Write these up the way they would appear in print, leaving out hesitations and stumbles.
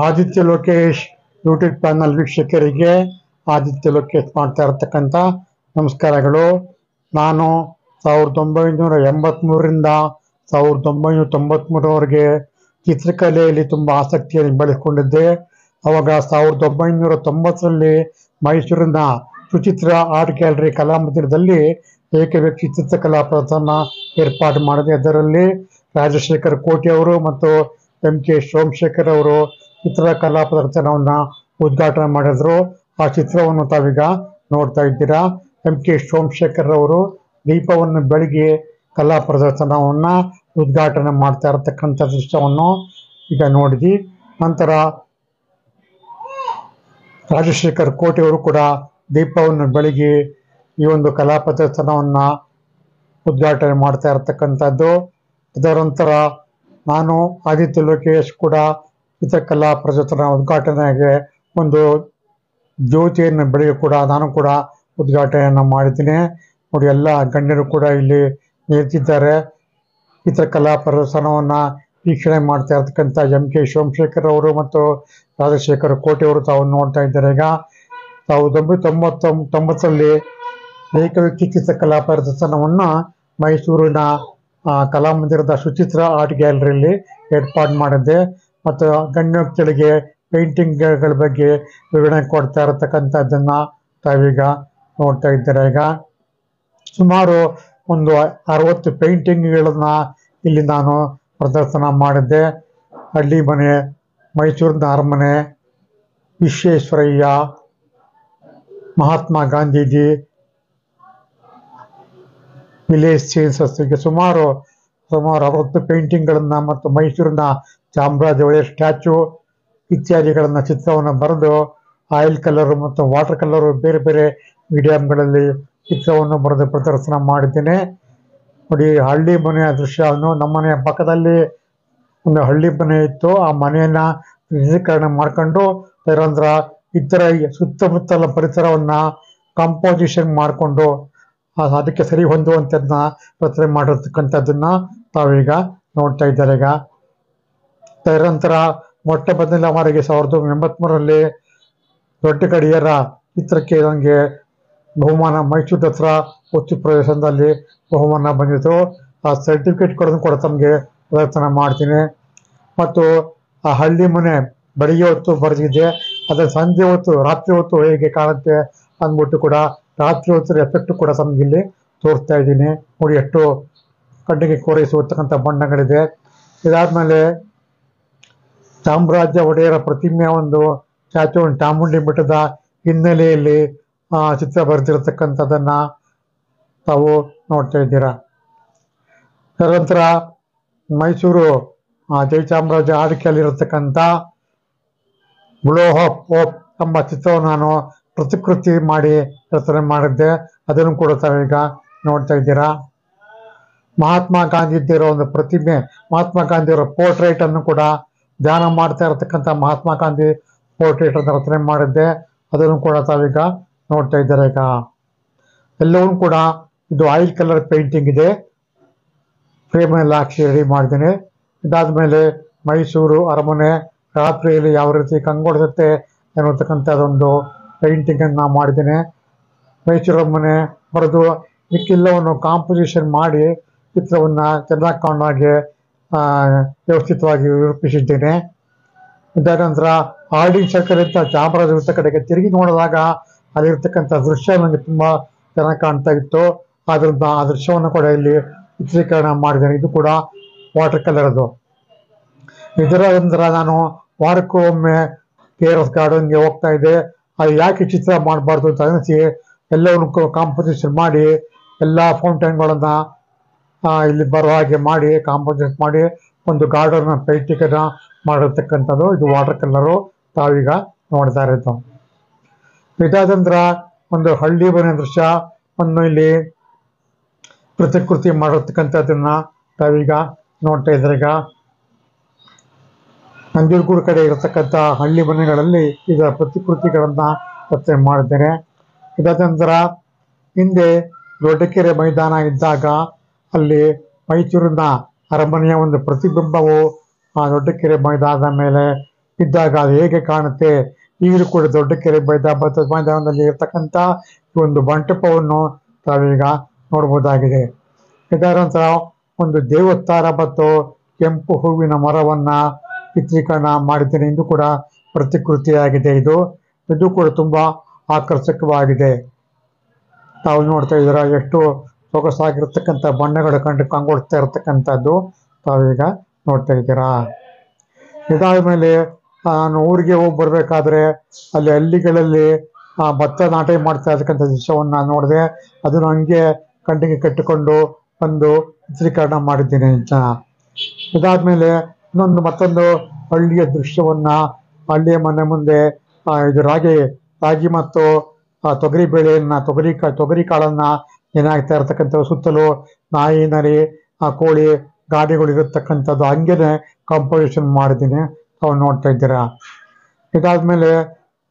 Aditya Lokesh YouTube channel ವೀಕ್ಷಕರಿಗೆ ಆದಿತ್ಯ ಲೋಕೇಶ್ ಮಾಡ್ತಾ ಇರತಕ್ಕಂಥ ನಮಸ್ಕಾರಗಳು. ನಾನು 1983ರಿಂದ 1993ರವರೆಗೆ ಚಿತ್ರಕಲೆಯಲ್ಲಿ ತುಂಬ ಆಸಕ್ತಿಯನ್ನು ಬೆಳೆಸಿಕೊಂಡಿದ್ದೆ. ಅವಾಗ 1990ರಲ್ಲಿ ಮೈಸೂರಿನ ಸುಚಿತ್ರ ಆರ್ಟ್ ಗ್ಯಾಲರಿ ಕಲಾಮಂದಿರದಲ್ಲಿ ಏಕವ್ಯಕ್ತಿ ಚಿತ್ರಕಲಾ ಪ್ರದರ್ಶನ ಏರ್ಪಾಡು ಮಾಡಿದೆ. ಅದರಲ್ಲಿ ರಾಜಶೇಖರ್ ಕೋಟಿ ಅವರು ಮತ್ತು MK ಸೋಮಶೇಖರ್ ಅವರು ಚಿತ್ರಕಲಾ ಪ್ರದರ್ಶನವನ್ನು ಉದ್ಘಾಟನೆ ಮಾಡಿದ್ರು. ಆ ಚಿತ್ರವನ್ನು ತಾವೀಗ ನೋಡ್ತಾ ಇದ್ದೀರಾ. MK ಸೋಮಶೇಖರ್ ಅವರು ದೀಪವನ್ನು ಬೆಳಗಿ ಕಲಾ ಪ್ರದರ್ಶನವನ್ನು ಉದ್ಘಾಟನೆ ಮಾಡ್ತಾ ಇರತಕ್ಕಂಥ ದೃಶ್ಯವನ್ನು ಈಗ ನೋಡಿದ್ವಿ. ನಂತರ ರಾಜಶೇಖರ್ ಕೋಟಿ ಅವರು ಕೂಡ ದೀಪವನ್ನು ಬೆಳಗಿ ಈ ಒಂದು ಕಲಾ ಪ್ರದರ್ಶನವನ್ನು ಉದ್ಘಾಟನೆ ಮಾಡ್ತಾ ಇರತಕ್ಕಂಥದ್ದು. ಅದರ ನಂತರ ನಾನು ಆದಿತ್ಯ ಲೋಕೇಶ್ ಕೂಡ ಚಿತ್ರಕಲಾ ಪ್ರದರ್ಶನ ಉದ್ಘಾಟನೆಗೆ ಒಂದು ಜ್ಯೋತಿಯನ್ನು ಬೆಳಗ್ಗೆ ಕೂಡ ನಾನು ಕೂಡ ಉದ್ಘಾಟನೆಯನ್ನು ಮಾಡಿದ್ದೀನಿ. ನೋಡಿ, ಎಲ್ಲ ಗಣ್ಯರು ಕೂಡ ಇಲ್ಲಿ ನಿಂತಿದ್ದಾರೆ. ಚಿತ್ರಕಲಾ ಪ್ರದರ್ಶನವನ್ನು ವೀಕ್ಷಣೆ ಮಾಡ್ತಾ ಇರತಕ್ಕಂಥ MK ಸೋಮಶೇಖರ್ ಅವರು ಮತ್ತು ರಾಜಶೇಖರ್ ಕೋಟಿ ಅವರು ತಾವು ನೋಡ್ತಾ ಇದ್ದಾರೆ. ಈಗ 1990ರಲ್ಲಿ ಏಕವ್ಯಕ್ತಿ ಚಿತ್ರಕಲಾ ಪ್ರದರ್ಶನವನ್ನು ಮೈಸೂರಿನ ಕಲಾಮಂದಿರದ ಸುಚಿತ್ರ ಆರ್ಟ್ ಗ್ಯಾಲರಿಯಲ್ಲಿ ಏರ್ಪಾಡು ಮಾಡಿದ್ದೆ. ಮತ್ತು ಗಣ್ಯ ವ್ಯಕ್ತಿಗಳಿಗೆ ಪೇಂಟಿಂಗ್ಗಳ ಬಗ್ಗೆ ವಿವರಣೆ ಕೊಡ್ತಾ ಇರತಕ್ಕಂಥದ್ದನ್ನು ತಾವೀಗ ನೋಡ್ತಾ ಇದ್ದಾರೆ. ಈಗ ಸುಮಾರು ಒಂದು 60 ಪೇಂಟಿಂಗ್ಗಳನ್ನು ಇಲ್ಲಿ ನಾನು ಪ್ರದರ್ಶನ ಮಾಡಿದ್ದೆ. ಹಳ್ಳಿ ಮನೆ, ಮೈಸೂರಿನ ಅರಮನೆ, ವಿಶ್ವೇಶ್ವರಯ್ಯ, ಮಹಾತ್ಮ ಗಾಂಧೀಜಿ, ವಿಲೇಜ್ ಸೀನ್ಸ್, ಹೀಗೆ ಸುಮಾರು 60 ಪೇಂಟಿಂಗ್ಗಳನ್ನು ಮತ್ತು ಮೈಸೂರಿನ ಚಾಮರಾಜ ಒಡೆಯರ್ ಸ್ಟ್ಯಾಚ್ಯೂ ಇತ್ಯಾದಿಗಳನ್ನು ಚಿತ್ರವನ್ನು ಬರೆದು ಆಯಿಲ್ ಕಲರ್ ಮತ್ತು ವಾಟರ್ ಕಲರ್ ಬೇರೆ ಬೇರೆ ಮೀಡಿಯಂಗಳಲ್ಲಿ ಚಿತ್ರವನ್ನು ಬರೆದು ಪ್ರದರ್ಶನ ಮಾಡಿದ್ದೇನೆ. ನೋಡಿ, ಹಳ್ಳಿ ಮನೆಯ ದೃಶ್ಯವನ್ನು ನಮ್ಮ ಮನೆಯ ಪಕ್ಕದಲ್ಲಿ ಒಂದು ಹಳ್ಳಿ ಮನೆ ಇತ್ತು. ಆ ಮನೆಯನ್ನು ಚಿತ್ರೀಕರಣ ಮಾಡ್ಕೊಂಡು ತದನಂತರ ಇತರ ಸುತ್ತಮುತ್ತಲ ಪರಿಸರವನ್ನು ಕಂಪೋಸಿಷನ್ ಮಾಡಿಕೊಂಡು ಅದಕ್ಕೆ ಸರಿ ಹೊಂದುವಂಥದ್ದನ್ನ ರಚನೆ ಮಾಡಿರ್ತಕ್ಕಂಥದ್ದನ್ನು ತಾವೀಗ ನೋಡ್ತಾ ಇದ್ದಾರೆ. ಈಗ ತದನಂತರ ಮೊಟ್ಟ ಮೊದಲ ಬಾರಿಗೆ 1983ರಲ್ಲಿ ದೊಡ್ಡ ಗಡಿಯರ ಚಿತ್ರಕ್ಕೆ ನನಗೆ ಬಹುಮಾನ ಮೈಸೂರು ದಸರಾ ವಸ್ತು ಪ್ರದರ್ಶನದಲ್ಲಿ ಬಹುಮಾನ ಬಂದಿತ್ತು. ಆ ಸರ್ಟಿಫಿಕೇಟ್ಗಳನ್ನು ಕೂಡ ತಮಗೆ ಪ್ರದರ್ಶನ ಮಾಡ್ತೀನಿ. ಮತ್ತು ಆ ಹಳ್ಳಿ ಮನೆ ಬೆಳಿಗ್ಗೆ ಹೊತ್ತು ಬರೆದಿದ್ದೆ, ಅದರ ಸಂಜೆ ಹೊತ್ತು ರಾತ್ರಿ ಹೊತ್ತು ಹೇಗೆ ಕಾಣುತ್ತೆ ಅಂದ್ಬಿಟ್ಟು ಕೂಡ ರಾತ್ರಿ ಹೊತ್ತು ಎಫೆಕ್ಟ್ ಕೂಡ ತಮಗಿಲ್ಲಿ ತೋರಿಸ್ತಾ ಇದ್ದೀನಿ. ನೋಡಿ, ಎಷ್ಟು ಕಣ್ಣಿಗೆ ಕೋರೈಸುವಂತಕ್ಕಂಥ ಬಣ್ಣಗಳಿದೆ. ಇದಾದ್ಮೇಲೆ ಚಾಮರಾಜ ಒಡೆಯರ ಪ್ರತಿಮೆಯ ಒಂದು ಸ್ಟ್ಯಾಚ್ಯೂ ಚಾಮುಂಡಿ ಬೆಟ್ಟದ ಹಿನ್ನೆಲೆಯಲ್ಲಿ ಚಿತ್ರ ಬರೆದಿರತಕ್ಕಂಥದ್ದನ್ನು ತಾವು ನೋಡ್ತಾ ಇದ್ದೀರಾ. ತದನಂತರ ಮೈಸೂರು ಜಯಚಾಮರಾಜ ಆಳ್ವಿಕೆಯಲ್ಲಿರತಕ್ಕಂಥ ಬ್ಲೋ ಆಫ್ ಹೋಪ್ ಎಂಬ ಚಿತ್ರವನ್ನು ನಾನು ಪ್ರತಿಕೃತಿ ಮಾಡಿ ರಚನೆ ಮಾಡಿದ್ದೆ. ಅದನ್ನು ಕೂಡ ತಾವೀಗ ನೋಡ್ತಾ ಇದ್ದೀರಾ. ಮಹಾತ್ಮ ಗಾಂಧೀಜಿಯವರ ಒಂದು ಪ್ರತಿಮೆ, ಮಹಾತ್ಮ ಗಾಂಧಿಯವರ ಪೋರ್ಟ್ರೇಟ್ ಅನ್ನು ಕೂಡ ಧ್ಯಾನ ಮಾಡ್ತಾ ಇರತಕ್ಕಂಥ ಮಹಾತ್ಮ ಗಾಂಧಿ ಪೋರ್ಟ್ರೇಟ್ ಅನ್ನು ರಚನೆ ಮಾಡಿದ್ದೆ. ಅದನ್ನು ಕೂಡ ತಾವೀಗ ನೋಡ್ತಾ ಇದ್ದಾರೆ. ಈಗ ಎಲ್ಲವೂ ಕೂಡ ಇದು ಆಯಿಲ್ ಕಲರ್ ಪೇಂಟಿಂಗ್ ಇದೆ. ಫ್ರೇಮ್ ಎಲ್ಲ ಹಾಕಿ ರೆಡಿ ಮಾಡಿದ್ದೀನಿ. ಇದಾದ್ಮೇಲೆ ಮೈಸೂರು ಅರಮನೆ ರಾತ್ರಿಯಲ್ಲಿ ಯಾವ ರೀತಿ ಕಂಗೊಳಿಸುತ್ತೆ ಎನ್ನುವಂತಕ್ಕಂಥದ್ದೊಂದು ಪೇಂಟಿಂಗನ್ನು ಮಾಡಿದ್ದೀನಿ. ಮೈಸೂರು ಅರಮನೆ ಬರೆದು ಮಿಕ್ಕೆಲ್ಲವನ್ನು ಕಾಂಪೋಸಿಷನ್ ಮಾಡಿ ಚಿತ್ರವನ್ನು ಚೆನ್ನಾಗಿ ಕಾಣೋ ಹಾಗೆ ವ್ಯವಸ್ಥಿತವಾಗಿ ರೂಪಿಸಿದ್ದೇನೆ. ಇದಾದ ನಂತರ ಆರ್ಡಿಂಗ್ ಸರ್ಕಲ್ ಅಂತ ಚಾಮರಾಜ ವೃತ್ತ ಕಡೆಗೆ ತಿರುಗಿ ನೋಡಿದಾಗ ಅಲ್ಲಿರ್ತಕ್ಕಂಥ ದೃಶ್ಯ ನನಗೆ ತುಂಬ ಚೆನ್ನಾಗಿ ಕಾಣ್ತಾ ಇತ್ತು. ಆದ್ದರಿಂದ ಆ ದೃಶ್ಯವನ್ನು ಕೂಡ ಇಲ್ಲಿ ಚಿತ್ರೀಕರಣ ಮಾಡಿದ್ದೇನೆ. ಇದು ಕೂಡ ವಾಟರ್ ಕಲರ್ದು. ಇದರ ನಂತರ ನಾನು ವಾರಕ್ಕೂ ಒಮ್ಮೆ KRS ಗಾರ್ಡನ್ಗೆ ಹೋಗ್ತಾ ಇದ್ದೆ. ಅದು ಯಾಕೆ ಚಿತ್ರ ಮಾಡಬಾರ್ದು ಅಂತ ಅನಿಸಿ ಎಲ್ಲವನ್ನು ಕಾಂಪೋಸಿಷನ್ ಮಾಡಿ ಎಲ್ಲ ಫೌಂಟೈನ್ಗಳನ್ನು ಇಲ್ಲಿ ಬರೋ ಹಾಗೆ ಮಾಡಿ ಕಾಂಪೋಸಿಷನ್ ಮಾಡಿ ಒಂದು ಗಾರ್ಡನ್ ಪೇಂಟಿಂಗನ್ನು ಮಾಡಿರ್ತಕ್ಕಂಥದ್ದು. ಇದು ವಾಟರ್ ಕಲರು ತಾವೀಗ ನೋಡ್ತಾ ಇರೋದು. ಇದಾದ ನಂತರ ಒಂದು ಹಳ್ಳಿ ಮನೆ ದೃಶ್ಯವನ್ನು ಇಲ್ಲಿ ಪ್ರತಿಕೃತಿ ಮಾಡಿರ್ತಕ್ಕಂಥದ್ದನ್ನ ತಾವೀಗ ನೋಡ್ತಾ ಇದ್ದಾರೆ. ಈಗ ನಂಜನಗೂಡು ಕಡೆ ಇರತಕ್ಕಂಥ ಹಳ್ಳಿ ಮನೆಗಳಲ್ಲಿ ಇದರ ಪ್ರತಿಕೃತಿಗಳನ್ನು ರಚನೆ ಮಾಡಿದ್ದೇನೆ. ಇದಾದ ನಂತರ ಹಿಂದೆ ದೊಡ್ಡಕೆರೆ ಮೈದಾನ ಇದ್ದಾಗ ಅಲ್ಲಿ ಮೈಸೂರಿನ ಅರಮನೆಯ ಒಂದು ಪ್ರತಿಬಿಂಬವು ಆ ದೊಡ್ಡಕೆರೆ ಮೈದಾನದ ಮೇಲೆ ಇದ್ದಾಗ ಅದು ಹೇಗೆ ಕಾಣುತ್ತೆ, ಈಗಲೂ ಕೂಡ ದೊಡ್ಡ ಕೆರೆ ಮೈದಾನದಲ್ಲಿ ಇರ್ತಕ್ಕಂಥ ಈ ಒಂದು ಮಂಟಪವನ್ನು ತಾವೀಗ ನೋಡ್ಬೋದಾಗಿದೆ. ಇದರ ನಂತರ ಒಂದು ದೇವಸ್ಥಾನ ಮತ್ತು ಕೆಂಪು ಹೂವಿನ ಮರವನ್ನ ಚಿತ್ರೀಕರಣ ಮಾಡಿದ್ದೇನೆ. ಇದು ಕೂಡ ಪ್ರತಿಕೃತಿಯಾಗಿದೆ. ಇದು ಕೂಡ ತುಂಬಾ ಆಕರ್ಷಕವಾಗಿದೆ. ತಾವು ನೋಡ್ತಾ ಇದ್ದೀರಾ ಎಷ್ಟು ಸೊಗಸಾಗಿರ್ತಕ್ಕಂಥ ಬಣ್ಣಗಳು ಕಂಗೊಳಿಸ್ತಾ ಇರತಕ್ಕಂಥದ್ದು ತಾವೀಗ ನೋಡ್ತಾ ಇದ್ದೀರಾ. ಇದಾದ ಮೇಲೆ ನಾನು ಊರಿಗೆ ಹೋಗಿ ಬರ್ಬೇಕಾದ್ರೆ ಅಲ್ಲಿ ಹಳ್ಳಿಗಳಲ್ಲಿ ಭತ್ತ ನಾಟಿ ಮಾಡ್ತಾ ಇರ್ತಕ್ಕಂಥ ದೃಶ್ಯವನ್ನ ನೋಡಿದೆ. ಅದನ್ನು ಹಂಗೆ ಕಣ್ಣಿಗೆ ಕಟ್ಟಿಕೊಂಡು ಒಂದು ಚಿತ್ರೀಕರಣ ಮಾಡಿದ್ದೀನಿ. ಇದಾದ್ಮೇಲೆ ಮತ್ತೊಂದು ಹಳ್ಳಿಯ ದೃಶ್ಯವನ್ನ, ಹಳ್ಳಿಯ ಮನೆ ಮುಂದೆ ಇದು ರಾಗಿ ಮತ್ತು ತೊಗರಿ ಬೇಳೆಯನ್ನ ತೊಗರಿ ಕಾಳನ್ನ ಏನಾಗ್ತಾ ಇರ್ತಕ್ಕಂಥ ಸುತ್ತಲೂ ನಾಯಿ ನರಿ ಕೋಳಿ ಗಾಡಿಗಳು ಇರತಕ್ಕಂಥದ್ದು ಹಂಗೇನೆ ಕಾಂಪೋಸಿಷನ್ ಮಾಡಿದ್ದೀನಿ. ತಾವು ನೋಡ್ತಾ ಇದ್ದೀರಾ. ಇದಾದ್ಮೇಲೆ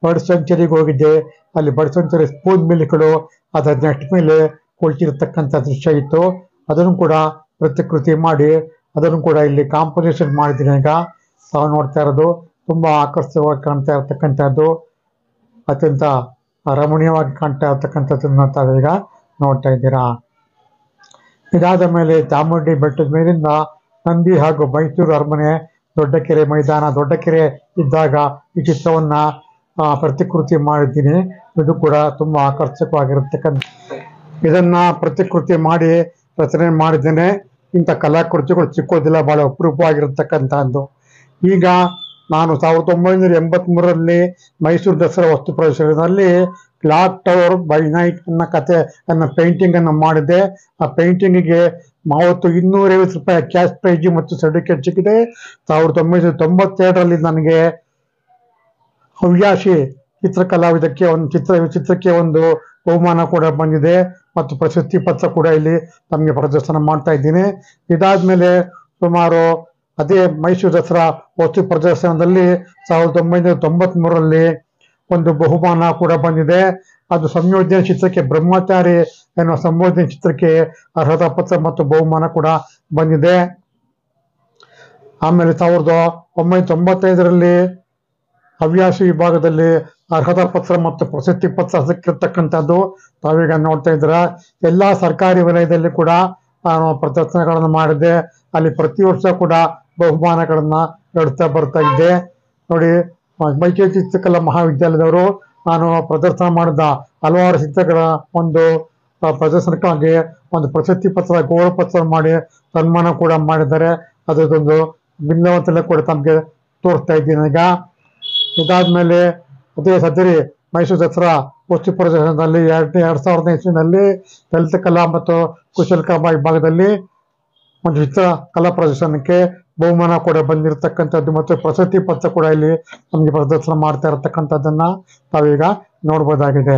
ಬರ್ಡ್ ಸೆಂಚುರಿಗೆ ಹೋಗಿದ್ದೆ. ಅಲ್ಲಿ ಬರ್ಡ್ ಸೆಂಚುರಿ ಸ್ಪೂನ್ ಮಿಲ್ಗಳು ಅದರ ನೆಟ್ ಮೇಲೆ ಕುಳಿತಿರ್ತಕ್ಕಂಥ ದೃಶ್ಯ ಇತ್ತು. ಅದನ್ನು ಕೂಡ ಪ್ರತಿಕೃತಿ ಮಾಡಿ ಅದನ್ನು ಕೂಡ ಇಲ್ಲಿ ಕಾಂಪೋಸಿಷನ್ ಮಾಡಿದ್ದೀನಿ. ಈಗ ತಾವು ನೋಡ್ತಾ ಇರೋದು ತುಂಬಾ ಆಕರ್ಷಕವಾಗಿ ಕಾಣ್ತಾ ಇರ್ತಕ್ಕಂಥದ್ದು, ಅತ್ಯಂತ ರಮಣೀಯವಾಗಿ ಕಾಣ್ತಾ ಇರ್ತಕ್ಕಂಥದ್ದನ್ನ ತಾವೀಗ ನೋಡ್ತಾ ಇದ್ದೀರಾ. ಇದಾದ ಮೇಲೆ ಚಾಮುಂಡಿ ಬೆಟ್ಟದ ಮೇಲಿಂದ ನಂದಿ ಹಾಗೂ ಮೈಸೂರು ಅರಮನೆ, ದೊಡ್ಡ ಕೆರೆ ಮೈದಾನ, ದೊಡ್ಡ ಕೆರೆ ಇದ್ದಾಗ ಈ ಚಿತ್ರವನ್ನ ಪ್ರತಿಕೃತಿ ಮಾಡಿದ್ದೀನಿ. ಇದು ಕೂಡ ತುಂಬಾ ಆಕರ್ಷಕವಾಗಿರ್ತಕ್ಕಂಥ, ಇದನ್ನ ಪ್ರತಿಕೃತಿ ಮಾಡಿ ರಚನೆ ಮಾಡಿದ್ದೇನೆ. ಇಂಥ ಕಲಾಕೃತಿಗಳು ಸಿಕ್ಕೋದಿಲ್ಲ, ಬಹಳ ಅಪರೂಪವಾಗಿರ್ತಕ್ಕಂಥದ್ದು. ಈಗ ನಾನು 1983ರಲ್ಲಿ ಮೈಸೂರು ದಸರಾ ವಸ್ತು ಪ್ರದರ್ಶನದಲ್ಲಿ ಕ್ಲಾಕ್ ಟವರ್ ಬೈ ನೈಟ್ ಅನ್ನೋ ಪೇಂಟಿಂಗ್ ಅನ್ನು ಮಾಡಿದ್ದೆ. ಆ ಪೇಂಟಿಂಗಿಗೆ ಅವತ್ತು 250 ರೂಪಾಯಿ ಕ್ಯಾಶ್ ಪ್ರೈಜ್ ಮತ್ತು ಸರ್ಟಿಫಿಕೇಟ್ ಸಿಕ್ಕಿದೆ. 1992ರಲ್ಲಿ ನನಗೆ ಹವ್ಯಾಸಿ ಚಿತ್ರಕಲಾವಿದಕ್ಕೆ ಚಿತ್ರಕ್ಕೆ ಒಂದು ಬಹುಮಾನ ಕೂಡ ಬಂದಿದೆ ಮತ್ತು ಪ್ರಶಸ್ತಿ ಪತ್ರ ಕೂಡ ಇಲ್ಲಿ ನಮಗೆ ಪ್ರದರ್ಶನ ಮಾಡ್ತಾ ಇದ್ದೀನಿ. ಇದಾದ್ಮೇಲೆ ಸುಮಾರು ಅದೇ ಮೈಸೂರು ದಸರಾ ವಸ್ತು ಪ್ರದರ್ಶನದಲ್ಲಿ 1993ರಲ್ಲಿ ಒಂದು ಬಹುಮಾನ ಕೂಡ ಬಂದಿದೆ. ಅದು ಸಂಯೋಜನೆ ಚಿತ್ರಕ್ಕೆ, ಬ್ರಹ್ಮಚಾರಿ ಎನ್ನುವ ಸಂಯೋಜನೆ ಚಿತ್ರಕ್ಕೆ ಅರ್ಹತಾ ಪತ್ರ ಮತ್ತು ಬಹುಮಾನ ಕೂಡ ಬಂದಿದೆ. ಆಮೇಲೆ 1995ರಲ್ಲಿ ಹವ್ಯಾಸಿ ವಿಭಾಗದಲ್ಲಿ ಅರ್ಹತಾ ಪತ್ರ ಮತ್ತು ಪ್ರಶಸ್ತಿ ಪತ್ರ ಸಿಕ್ಕಿರ್ತಕ್ಕಂಥದ್ದು ತಾವೀಗ ನೋಡ್ತಾ ಇದ್ದೀರಾ. ಎಲ್ಲಾ ಸರ್ಕಾರಿ ವಲಯದಲ್ಲಿ ಕೂಡ ನಾನು ಪ್ರದರ್ಶನಗಳನ್ನು ಮಾಡಿದ್ದೆ. ಅಲ್ಲಿ ಪ್ರತಿ ವರ್ಷ ಕೂಡ ಬಹುಮಾನಗಳನ್ನ ನೀಡ್ತಾ ಬರ್ತಾ ಇದ್ದೆ. ನೋಡಿ, ಮೈಸೂರು ಚಿತ್ರಕಲಾ ಮಹಾವಿದ್ಯಾಲಯದವರು ನಾನು ಪ್ರದರ್ಶನ ಮಾಡಿದ ಹಲವಾರು ಚಿತ್ರಗಳ ಒಂದು ಪ್ರದರ್ಶನಕ್ಕಾಗಿ ಒಂದು ಪ್ರಶಸ್ತಿ ಪತ್ರ, ಗೌರವ ಪತ್ರ ಮಾಡಿ ಸನ್ಮಾನ ಕೂಡ ಮಾಡಿದ್ದಾರೆ. ಅದೊಂದು ಭಿನ್ನವಂತಲೇ ಕೂಡ ತಮಗೆ ತೋರಿಸ್ತಾ ಇದ್ದೀನಿ ಈಗ. ಇದಾದ್ಮೇಲೆ ಅದೇ ಸದರಿ ಮೈಸೂರು ದಸರಾ ವಸ್ತು ಪ್ರದರ್ಶನದಲ್ಲಿ 2000ನೇ ಇಸ್ವಿನಲ್ಲಿ ಲಲಿತ ಕಲಾ ಮತ್ತು ಕುಶಲಕರ್ಮ ವಿಭಾಗದಲ್ಲಿ ಒಂದು ಚಿತ್ರ ಕಲಾ ಪ್ರದರ್ಶನಕ್ಕೆ ಬಹುಮಾನ ಕೂಡ ಬಂದಿರತಕ್ಕಂಥದ್ದು ಮತ್ತು ಪ್ರಶಸ್ತಿ ಪತ್ರ ಕೂಡ ಇಲ್ಲಿ ನಮಗೆ ಪ್ರದರ್ಶನ ಮಾಡ್ತಾ ಇರತಕ್ಕಂಥದ್ದನ್ನ ತಾವೀಗ ನೋಡ್ಬೋದಾಗಿದೆ.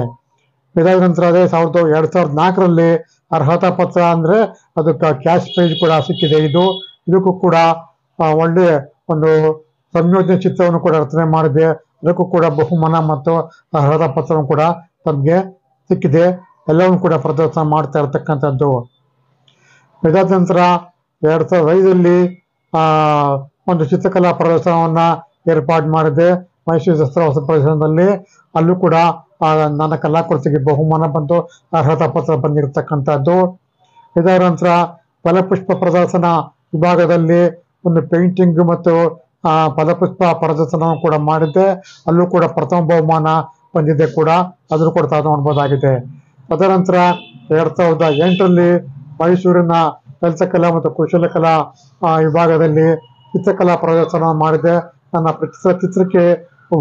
ಇದಾದ ನಂತರ ಅದೇ 2004ರಲ್ಲಿ ಅರ್ಹತಾ ಪತ್ರ ಅಂದ್ರೆ ಅದಕ್ಕೆ ಕ್ಯಾಶ್ ಪ್ರೈಜ್ ಕೂಡ ಸಿಕ್ಕಿದೆ. ಇದಕ್ಕೂ ಕೂಡ ಒಳ್ಳೆ ಒಂದು ಸಂಯೋಜನೆ ಚಿತ್ರವನ್ನು ಕೂಡ ರಚನೆ ಮಾಡಿದೆ. ಅದಕ್ಕೂ ಕೂಡ ಬಹುಮಾನ ಮತ್ತು ಅರ್ಹತಾ ಪತ್ರವನ್ನು ಕೂಡ ತಮಗೆ ಸಿಕ್ಕಿದೆ. ಎಲ್ಲವನ್ನು ಕೂಡ ಪ್ರದರ್ಶನ ಮಾಡ್ತಾ ಇರತಕ್ಕಂಥದ್ದು. ಇದಾದ ನಂತರ 2005ರಲ್ಲಿ ಒಂದು ಚಿತ್ರಕಲಾ ಪ್ರದರ್ಶನವನ್ನ ಏರ್ಪಾಡು ಮಾಡಿದೆ ಮೈಸೂರು ದಸರಾ ವಸ್ತು ಪ್ರದರ್ಶನದಲ್ಲಿ. ಅಲ್ಲೂ ಕೂಡ ನನ್ನ ಕಲಾಕೃತಿಗೆ ಬಹುಮಾನ ಬಂದು ಅರ್ಹತಾ ಪತ್ರ ಬಂದಿರತಕ್ಕಂಥದ್ದು. ಇದರ ನಂತರ ಫಲಪುಷ್ಪ ಪ್ರದರ್ಶನ ವಿಭಾಗದಲ್ಲಿ ಒಂದು ಪೇಂಟಿಂಗ್ ಮತ್ತು ಫಲಪುಷ್ಪ ಪ್ರದರ್ಶನ ಕೂಡ ಮಾಡಿದ್ದೆ. ಅಲ್ಲೂ ಕೂಡ ಪ್ರಥಮ ಬಹುಮಾನ ಬಂದಿದೆ ಕೂಡ, ಅದನ್ನು ಕೂಡ ತಾವು ನೋಡ್ಬೋದಾಗಿದೆ. ತದನಂತರ 2008ರಲ್ಲಿ ಮೈಸೂರಿನ ಲಲಿತ ಕಲಾ ಮತ್ತು ಕುಶಲಕಲಾ ವಿಭಾಗದಲ್ಲಿ ಚಿತ್ರಕಲಾ ಪ್ರದರ್ಶನ ಮಾಡಿದೆ. ನನ್ನ ಚಿತ್ರಕ್ಕೆ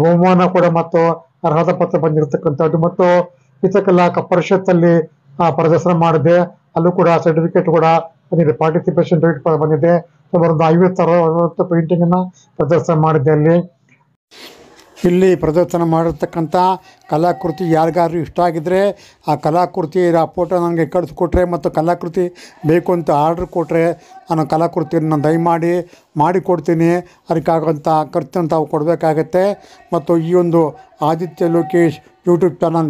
ಬಹುಮಾನ ಕೂಡ ಮತ್ತು ಅರ್ಹತಾ ಪತ್ರ ಬಂದಿರತಕ್ಕಂಥದ್ದು ಮತ್ತು ಚಿತ್ರಕಲಾ ಪರಿಷತ್ತಲ್ಲಿ ಪ್ರದರ್ಶನ ಮಾಡಿದೆ. ಅಲ್ಲೂ ಕೂಡ ಸರ್ಟಿಫಿಕೇಟ್ ಕೂಡ ಬಂದಿದೆ, ಪಾರ್ಟಿಸಿಪೇಷನ್ ಸರ್ಟಿಫಿಕೇಟ್ ಬಂದಿದೆ. ಸುಮಾರು 50-60 ಪೇಂಟಿಂಗ್ ಅನ್ನ ಪ್ರದರ್ಶನ ಮಾಡಿದ್ದೆ. ಇಲ್ಲಿ ಪ್ರದರ್ಶನ ಮಾಡಿರ್ತಕ್ಕಂಥ ಕಲಾಕೃತಿ ಯಾರಿಗಾದ್ರೂ ಇಷ್ಟ ಆಗಿದ್ರೆ ಆ ಕಲಾಕೃತಿ ಫೋಟೋ ನನಗೆ ಕಳಿಸ್ಕೊಟ್ರೆ ಮತ್ತು ಕಲಾಕೃತಿ ಬೇಕು ಅಂತ ಆರ್ಡ್ರ್ ಕೊಟ್ಟರೆ ನಾನು ಕಲಾಕೃತಿಯನ್ನು ದಯಮಾಡಿ ಮಾಡಿಕೊಡ್ತೀನಿ. ಅದಕ್ಕಾಗುವಂಥ ಖರ್ಚನ್ನು ತಾವು ಕೊಡಬೇಕಾಗತ್ತೆ. ಮತ್ತು ಈ ಒಂದು ಆದಿತ್ಯ ಲೋಕೇಶ್ ಯೂಟ್ಯೂಬ್ ಚಾನಲ್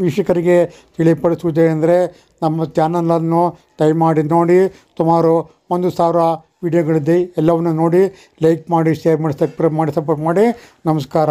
ವೀಕ್ಷಕರಿಗೆ ತಿಳಿಪಡಿಸುವುದೇನೆಂದರೆ, ನಮ್ಮ ಚಾನಲನ್ನು ದಯಮಾಡಿ ನೋಡಿ. ಸುಮಾರು 1000 ವಿಡಿಯೋಗಳಿದೆ. ಎಲ್ಲವನ್ನು ನೋಡಿ ಲೈಕ್ ಮಾಡಿ, ಶೇರ್ ಮಾಡಿ, ಸಬ್ಸ್ಕ್ರೈಬ್ ಮಾಡಿ, ಸಪೋರ್ಟ್ ಮಾಡಿ. ನಮಸ್ಕಾರ.